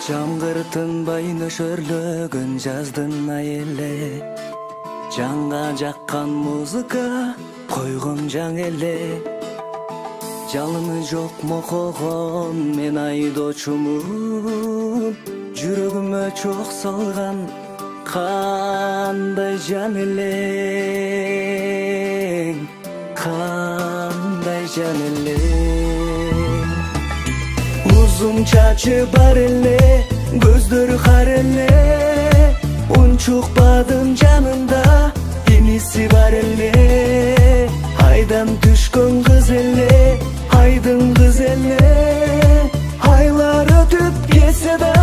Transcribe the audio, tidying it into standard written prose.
Жамгыр тынбай нөшөрлөгөн жаздын айеле, жанга жаккан музыка койгон жаң эле. Жалыны жок мокогон мен айдоочумун, жүрөгүмө чок салган кандай жан элең, кандай жан элең. Uzun çaçı бар эле, көздөрү кар эле, унчукпадым жанында, иниси бар эле. Айдан түшкөн кыз эле, айдын кыз эле, айлар өтүп кетсе да